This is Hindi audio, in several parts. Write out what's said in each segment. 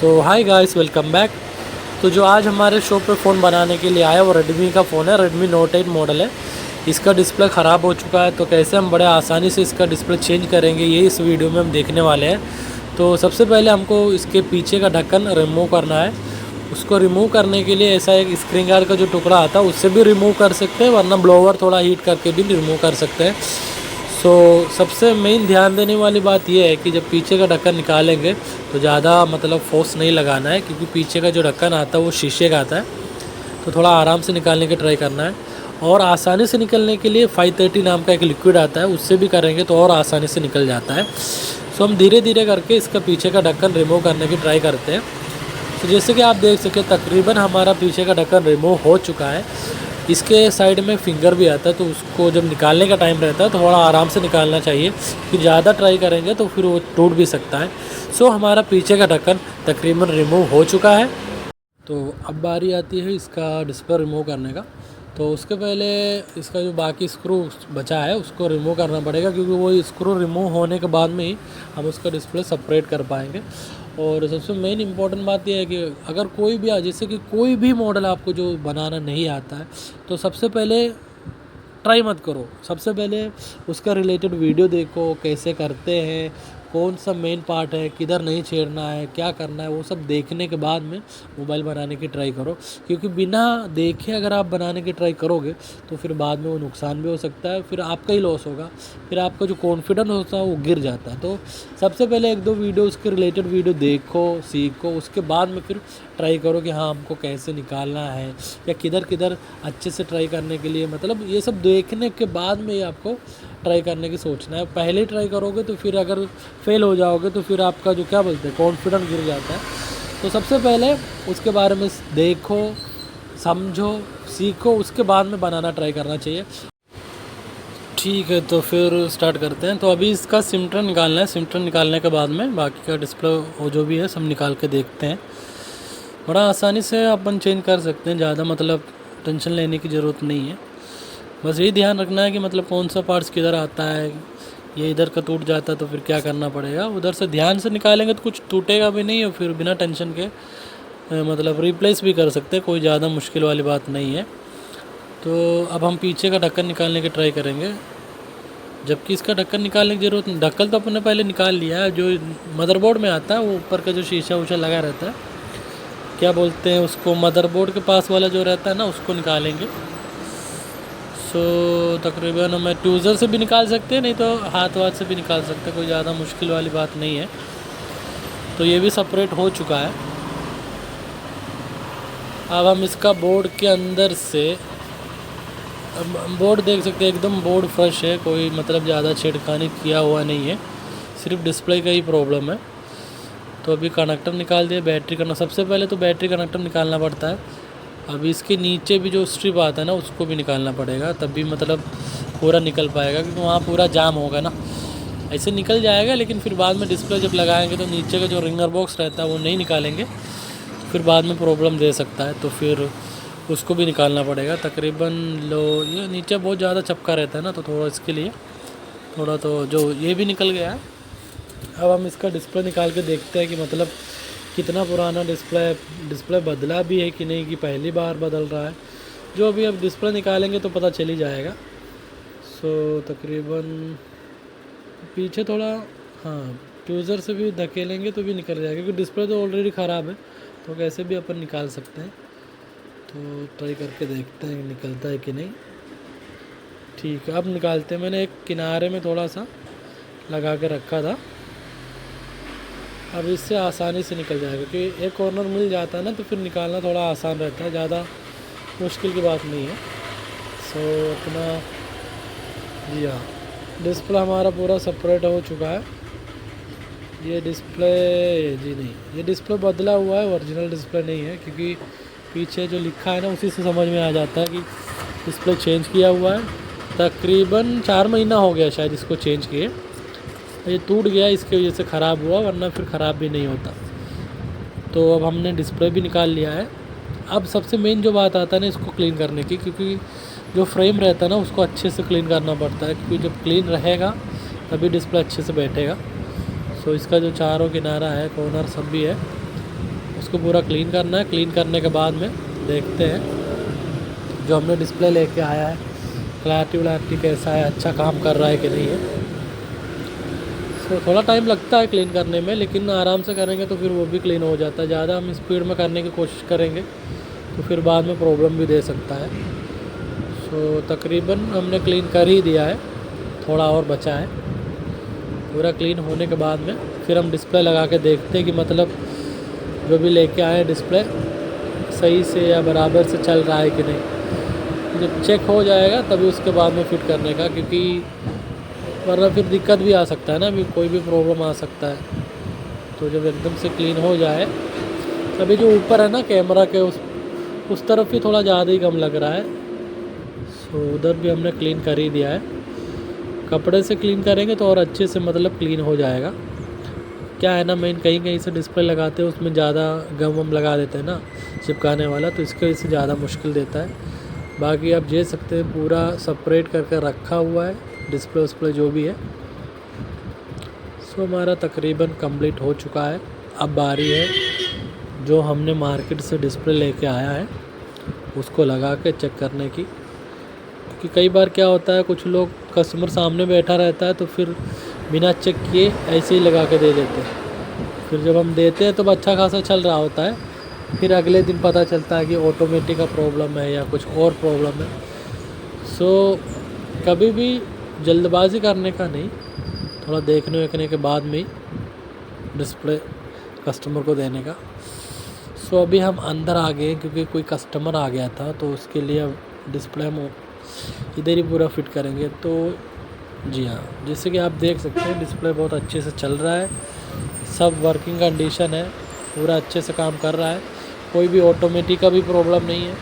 सो हाय गाइस, वेलकम बैक। तो जो आज हमारे शो पे फ़ोन बनाने के लिए आया वो रेडमी का फ़ोन है, रेडमी नोट 8 मॉडल है। इसका डिस्प्ले ख़राब हो चुका है, तो कैसे हम बड़े आसानी से इसका डिस्प्ले चेंज करेंगे ये इस वीडियो में हम देखने वाले हैं। तो सबसे पहले हमको इसके पीछे का ढक्कन रिमूव करना है। उसको रिमूव करने के लिए ऐसा एक स्क्रीन गार्ड का जो टुकड़ा आता है उससे भी रिमूव कर सकते हैं, वरना ब्लोवर थोड़ा हीट करके भी रिमूव कर सकते हैं। सबसे मेन ध्यान देने वाली बात यह है कि जब पीछे का ढक्कन निकालेंगे तो ज़्यादा फोर्स नहीं लगाना है, क्योंकि पीछे का जो ढक्कन आता है वो शीशे का आता है। तो थोड़ा आराम से निकालने की ट्राई करना है। और आसानी से निकलने के लिए 530 नाम का एक लिक्विड आता है, उससे भी करेंगे तो और आसानी से निकल जाता है। हम धीरे धीरे करके इसका पीछे का ढक्कन रिमूव करने की ट्राई करते हैं। तो जैसे कि आप देख सकें तकरीबन हमारा पीछे का ढक्कन रिमूव हो चुका है। इसके साइड में फिंगर भी आता है, तो उसको जब निकालने का टाइम रहता है तो थोड़ा आराम से निकालना चाहिए, कि ज़्यादा ट्राई करेंगे तो फिर वो टूट भी सकता है। हमारा पीछे का ढक्कन तकरीबन रिमूव हो चुका है। तो अब बारी आती है इसका डिस्प्ले रिमूव करने का। तो उसके पहले इसका जो बाकी स्क्रू बचा है उसको रिमूव करना पड़ेगा, क्योंकि वो स्क्रू रिमूव होने के बाद में ही हम उसका डिस्प्ले सेपरेट कर पाएंगे। और सबसे मेन इम्पॉर्टेंट बात यह है कि अगर कोई भी जैसे कि कोई भी मॉडल आपको जो बनाना नहीं आता है तो सबसे पहले ट्राई मत करो। सबसे पहले उसका रिलेटेड वीडियो देखो, कैसे करते हैं, कौन सा मेन पार्ट है, किधर नहीं छेड़ना है, क्या करना है, वो सब देखने के बाद में मोबाइल बनाने की ट्राई करो। क्योंकि बिना देखे अगर आप बनाने की ट्राई करोगे तो फिर बाद में वो नुकसान भी हो सकता है, फिर आपका ही लॉस होगा, फिर आपका जो कॉन्फिडेंस होता है वो गिर जाता है। तो सबसे पहले एक दो वीडियो उसके रिलेटेड वीडियो देखो, सीखो, उसके बाद में फिर ट्राई करो कि हाँ हमको कैसे निकालना है या किधर किधर अच्छे से ट्राई करने के लिए, ये सब देखने के बाद में ही आपको ट्राई करने की सोचना है। पहले ट्राई करोगे तो फिर अगर फेल हो जाओगे तो फिर आपका जो क्या बोलते हैं कॉन्फिडेंस गिर जाता है। तो सबसे पहले उसके बारे में देखो, समझो, सीखो, उसके बाद में बनाना ट्राई करना चाहिए। ठीक है, तो फिर स्टार्ट करते हैं। तो अभी इसका सिमटन निकालना है। सिमटन निकालने के बाद में बाकी का डिस्प्ले जो भी है सब निकाल के देखते हैं। बड़ा आसानी से अपन चेंज कर सकते हैं, ज़्यादा टेंशन लेने की ज़रूरत नहीं है। बस यही ध्यान रखना है कि कौन सा पार्ट्स किधर आता है। ये इधर का टूट जाता है तो फिर क्या करना पड़ेगा, उधर से ध्यान से निकालेंगे तो कुछ टूटेगा भी नहीं, और फिर बिना टेंशन के रिप्लेस भी कर सकते हैं, कोई ज़्यादा मुश्किल वाली बात नहीं है। तो अब हम पीछे का ढक्कन निकालने की ट्राई करेंगे, जबकि इसका ढक्कन निकालने की ज़रूरत नहीं। ढक्कन तो अपने पहले निकाल लिया है। जो मदरबोर्ड में आता है वो ऊपर का जो शीशा उशा लगा रहता है, क्या बोलते हैं उसको, मदरबोर्ड के पास वाला जो रहता है ना, उसको निकालेंगे। तकरीबन हमें ट्यूज़र से भी निकाल सकते हैं, नहीं तो हाथ से भी निकाल सकते हैं, कोई ज़्यादा मुश्किल वाली बात नहीं है। तो ये भी सेपरेट हो चुका है। अब हम इसका बोर्ड के अंदर से, बोर्ड देख सकते हैं एकदम बोर्ड फ्रेश है, कोई ज़्यादा छेड़खानी किया हुआ नहीं है, सिर्फ डिस्प्ले का ही प्रॉब्लम है। तो अभी कनेक्टर निकाल दिया, बैटरी कनेक्टर। सबसे पहले तो बैटरी कनेक्टर निकालना पड़ता है। अभी इसके नीचे भी जो स्ट्रिप आता है ना उसको भी निकालना पड़ेगा, तब भी पूरा निकल पाएगा, क्योंकि वहाँ पूरा जाम होगा ना। ऐसे निकल जाएगा, लेकिन फिर बाद में डिस्प्ले जब लगाएंगे तो नीचे का जो रिंगर बॉक्स रहता है वो नहीं निकालेंगे, फिर बाद में प्रॉब्लम दे सकता है, तो फिर उसको भी निकालना पड़ेगा। तकरीबन ये नीचे बहुत ज़्यादा चपका रहता है ना, तो थोड़ा इसके लिए तो जो ये भी निकल गया है। अब हम इसका डिस्प्ले निकाल के देखते हैं कि कितना पुराना डिस्प्ले बदला भी है कि नहीं, कि पहली बार बदल रहा है। जो अभी अब डिस्प्ले निकालेंगे तो पता चल ही जाएगा। तकरीबन पीछे थोड़ा, हाँ, ट्यूज़र से भी धकेलेंगे तो भी निकल जाएगा, क्योंकि डिस्प्ले तो ऑलरेडी ख़राब है, तो कैसे भी अपन निकाल सकते हैं। तो ट्राई करके देखते हैं निकलता है कि नहीं। ठीक है, अब निकालते हैं। मैंने एक किनारे में थोड़ा सा लगा के रखा था, अब इससे आसानी से निकल जाएगा, क्योंकि एक कॉर्नर मिल जाता है ना तो फिर निकालना थोड़ा आसान रहता है, ज़्यादा मुश्किल की बात नहीं है। अपना जी हाँ, डिस्प्ले हमारा पूरा सेपरेट हो चुका है। ये डिस्प्ले ये डिस्प्ले बदला हुआ है, ओरिजिनल डिस्प्ले नहीं है, क्योंकि पीछे जो लिखा है ना उसी से समझ में आ जाता है कि डिस्प्ले चेंज किया हुआ है। तकरीबन 4 महीना हो गया शायद इसको चेंज किए। ये टूट गया, इसके वजह से ख़राब हुआ, वरना फिर ख़राब भी नहीं होता। तो अब हमने डिस्प्ले भी निकाल लिया है। अब सबसे मेन जो बात आता है ना इसको क्लीन करने की, क्योंकि जो फ्रेम रहता है ना उसको अच्छे से क्लीन करना पड़ता है, क्योंकि जब क्लीन रहेगा तभी डिस्प्ले अच्छे से बैठेगा। इसका जो चारों किनारा है, कॉर्नर सब भी है, उसको पूरा क्लीन करना है। क्लीन करने के बाद में देखते हैं जो हमने डिस्प्ले लेके आया है क्लैरिटी कैसा है, अच्छा काम कर रहा है कि नहीं है। तो थोड़ा टाइम लगता है क्लीन करने में, लेकिन आराम से करेंगे तो फिर वो भी क्लीन हो जाता है। ज़्यादा हम स्पीड में करने की कोशिश करेंगे तो फिर बाद में प्रॉब्लम भी दे सकता है। सो तकरीबन हमने क्लीन कर ही दिया है, थोड़ा और बचा है। पूरा क्लीन होने के बाद में फिर हम डिस्प्ले लगा के देखते हैं कि मतलब जो भी लेके आए डिस्प्ले सही से या बराबर से चल रहा है कि नहीं। जब चेक हो जाएगा तभी उसके बाद में फिट करने का, क्योंकि वरना फिर दिक्कत भी आ सकता है ना, अभी कोई भी प्रॉब्लम आ सकता है। तो जब एकदम से क्लीन हो जाए, अभी जो ऊपर है ना कैमरा के उस तरफ ही थोड़ा ज़्यादा ही कम लग रहा है। सो उधर भी हमने क्लीन कर ही दिया है। कपड़े से क्लीन करेंगे तो और अच्छे से मतलब क्लीन हो जाएगा। क्या है ना, मेन कहीं से डिस्प्ले लगाते हैं उसमें ज़्यादा गम वम लगा देते हैं ना चिपकाने वाला, तो इसके वजह से ज़्यादा मुश्किल देता है। बाकी आप देख सकते हैं पूरा सेपरेट करके रखा हुआ है डिस्प्ले उस्प्ले जो भी है। सो हमारा तकरीबन कंप्लीट हो चुका है। अब बारी है जो हमने मार्केट से डिस्प्ले लेके आया है उसको लगा के चेक करने की। क्योंकि कई बार क्या होता है, कुछ लोग कस्टमर सामने बैठा रहता है तो फिर बिना चेक किए ऐसे ही लगा के दे देते हैं। फिर जब हम देते हैं तो अच्छा खासा चल रहा होता है, फिर अगले दिन पता चलता है कि ऑटोमेटिक का प्रॉब्लम है या कुछ और प्रॉब्लम है। सो कभी भी जल्दबाजी करने का नहीं, थोड़ा देखने के बाद में ही डिस्प्ले कस्टमर को देने का। सो अभी हम अंदर आ गए क्योंकि कोई कस्टमर आ गया था, तो उसके लिए अब डिस्प्ले हम इधर ही पूरा फिट करेंगे। तो जी हाँ, जैसे कि आप देख सकते हैं डिस्प्ले बहुत अच्छे से चल रहा है, सब वर्किंग कंडीशन है, पूरा अच्छे से काम कर रहा है, कोई भी ऑटोमेटिक का भी प्रॉब्लम नहीं है।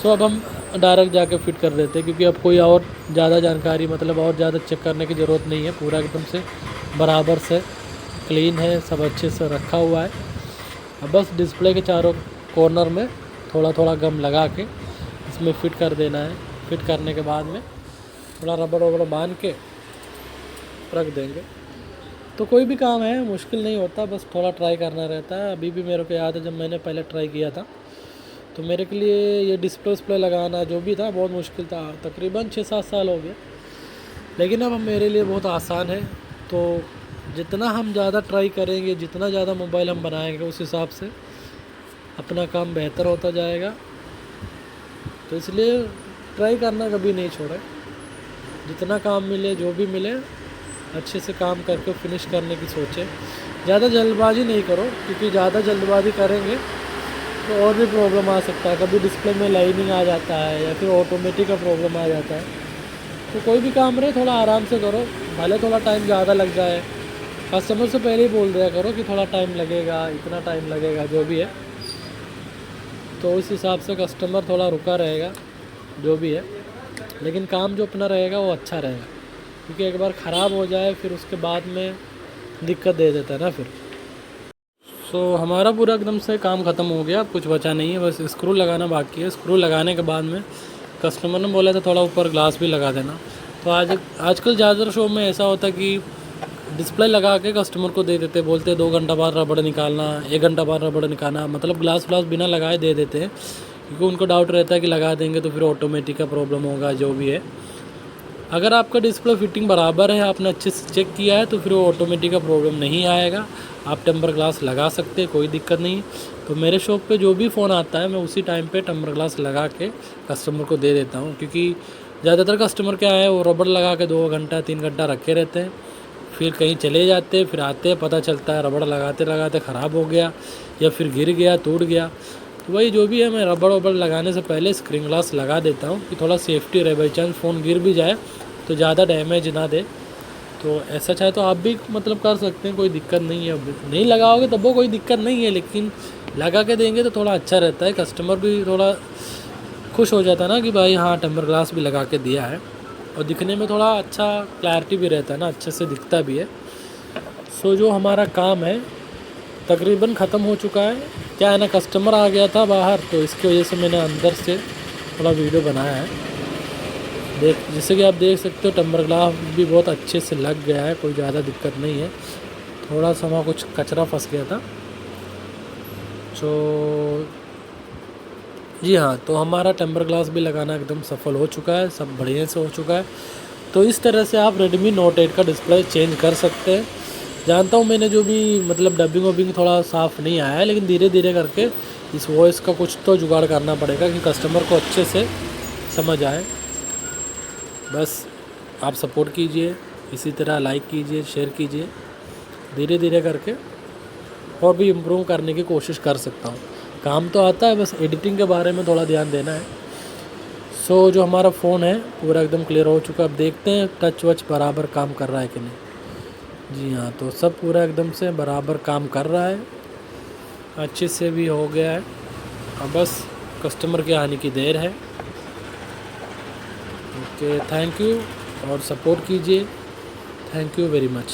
सो अब हम डायरेक्ट जाके फिट कर देते हैं, क्योंकि अब कोई और ज़्यादा जानकारी मतलब और ज़्यादा चेक करने की ज़रूरत नहीं है। पूरा एकदम से बराबर से क्लीन है, सब अच्छे से रखा हुआ है। अब बस डिस्प्ले के चारों कॉर्नर में थोड़ा थोड़ा गम लगा के इसमें फिट कर देना है। फिट करने के बाद में थोड़ा रबड़ वबड़ बांध के रख देंगे। तो कोई भी काम है मुश्किल नहीं होता, बस थोड़ा ट्राई करना रहता है। अभी भी मेरे को याद है जब मैंने पहले ट्राई किया था तो मेरे के लिए ये डिस्प्ले उस्प्ले लगाना जो भी था बहुत मुश्किल था। तकरीबन 6-7 साल हो गए, लेकिन अब मेरे लिए बहुत आसान है। तो जितना हम ज़्यादा ट्राई करेंगे, जितना ज़्यादा मोबाइल हम बनाएंगे, उस हिसाब से अपना काम बेहतर होता जाएगा। तो इसलिए ट्राई करना कभी नहीं छोड़े, जितना काम मिले जो भी मिले अच्छे से काम करके फिनिश करने की सोचें। ज़्यादा जल्दबाजी नहीं करो, क्योंकि ज़्यादा जल्दबाजी करेंगे तो और भी प्रॉब्लम आ सकता है। कभी डिस्प्ले में लाइनिंग आ जाता है या फिर ऑटोमेटिक का प्रॉब्लम आ जाता है। तो कोई भी काम रहे थोड़ा आराम से करो, भले थोड़ा टाइम ज़्यादा लग जाए। कस्टमर से पहले ही बोल दिया करो कि थोड़ा टाइम लगेगा, इतना टाइम लगेगा जो भी है, तो उस हिसाब से कस्टमर थोड़ा रुका रहेगा जो भी है। लेकिन काम जो अपना रहेगा वो अच्छा रहेगा, क्योंकि एक बार ख़राब हो जाए फिर उसके बाद में दिक्कत दे देता है ना फिर। सो हमारा पूरा एकदम से काम ख़त्म हो गया, कुछ बचा नहीं है, बस स्क्रू लगाना बाकी है। स्क्रू लगाने के बाद में कस्टमर ने बोला था थोड़ा ऊपर ग्लास भी लगा देना। तो आजकल ज़्यादातर शो में ऐसा होता है कि डिस्प्ले लगा के कस्टमर को दे देते, बोलते 2 घंटा बाद रबड़ निकालना, 1 घंटा बाद रबड़ निकालना, मतलब ग्लास व्लास बिना लगाए दे देते हैं, क्योंकि उनको डाउट रहता है कि लगा देंगे तो फिर ऑटोमेटिक का प्रॉब्लम होगा जो भी है। अगर आपका डिस्प्ले फिटिंग बराबर है, आपने अच्छे से चेक किया है, तो फिर वो ऑटोमेटिक का प्रॉब्लम नहीं आएगा। आप टेम्पर ग्लास लगा सकते हैं, कोई दिक्कत नहीं। तो मेरे शॉप पे जो भी फ़ोन आता है मैं उसी टाइम पे टेम्पर ग्लास लगा के कस्टमर को दे देता हूँ, क्योंकि ज़्यादातर कस्टमर क्या है वो रबड़ लगा के 2 घंटा 3 घंटा रखे रहते हैं, फिर कहीं चले जाते हैं, फिर आते हैं पता चलता है रबड़ लगाते लगाते ख़राब हो गया या फिर गिर गया टूट गया। तो वही जो भी है, मैं रबड़ वबड़ लगाने से पहले स्क्रीन ग्लास लगा देता हूँ कि थोड़ा सेफ्टी रहे, बाई चांस फ़ोन गिर भी जाए तो ज़्यादा डैमेज ना दे। तो ऐसा चाहे तो आप भी मतलब कर सकते हैं, कोई दिक्कत नहीं है। नहीं लगाओगे तब वो कोई दिक्कत नहीं है, लेकिन लगा के देंगे तो थोड़ा अच्छा रहता है, कस्टमर भी थोड़ा खुश हो जाता है ना कि भाई हाँ टेम्पर ग्लास भी लगा के दिया है, और दिखने में थोड़ा अच्छा क्लैरिटी भी रहता है ना, अच्छे से दिखता भी है। सो जो हमारा काम है तकरीबन ख़त्म हो चुका है। क्या है ना, कस्टमर आ गया था बाहर, तो इसकी वजह से मैंने अंदर से थोड़ा वीडियो बनाया है। जैसे कि आप देख सकते हो टेम्पर ग्लास भी बहुत अच्छे से लग गया है, कोई ज़्यादा दिक्कत नहीं है। थोड़ा सा वहाँ कुछ कचरा फंस गया था, तो जी हाँ, तो हमारा टेम्पर ग्लास भी लगाना एकदम सफल हो चुका है, सब बढ़िया से हो चुका है। तो इस तरह से आप Redmi Note 8 का डिस्प्ले चेंज कर सकते हैं। जानता हूँ मैंने जो भी मतलब डबिंग वबिंग थोड़ा साफ़ नहीं आया है, लेकिन धीरे धीरे करके इस वॉइस का कुछ तो जुगाड़ करना पड़ेगा कि कस्टमर को अच्छे से समझ आए। बस आप सपोर्ट कीजिए, इसी तरह लाइक कीजिए, शेयर कीजिए, धीरे धीरे करके और भी इम्प्रूव करने की कोशिश कर सकता हूँ। काम तो आता है, बस एडिटिंग के बारे में थोड़ा ध्यान देना है। सो जो हमारा फ़ोन है पूरा एकदम क्लियर हो चुका है। अब देखते हैं टच वच बराबर काम कर रहा है कि नहीं। जी हाँ, तो सब पूरा एकदम से बराबर काम कर रहा है, अच्छे से भी हो गया है। अब बस कस्टमर के आने की देर है। ओके, थैंक यू और सपोर्ट कीजिए। Thank you very much.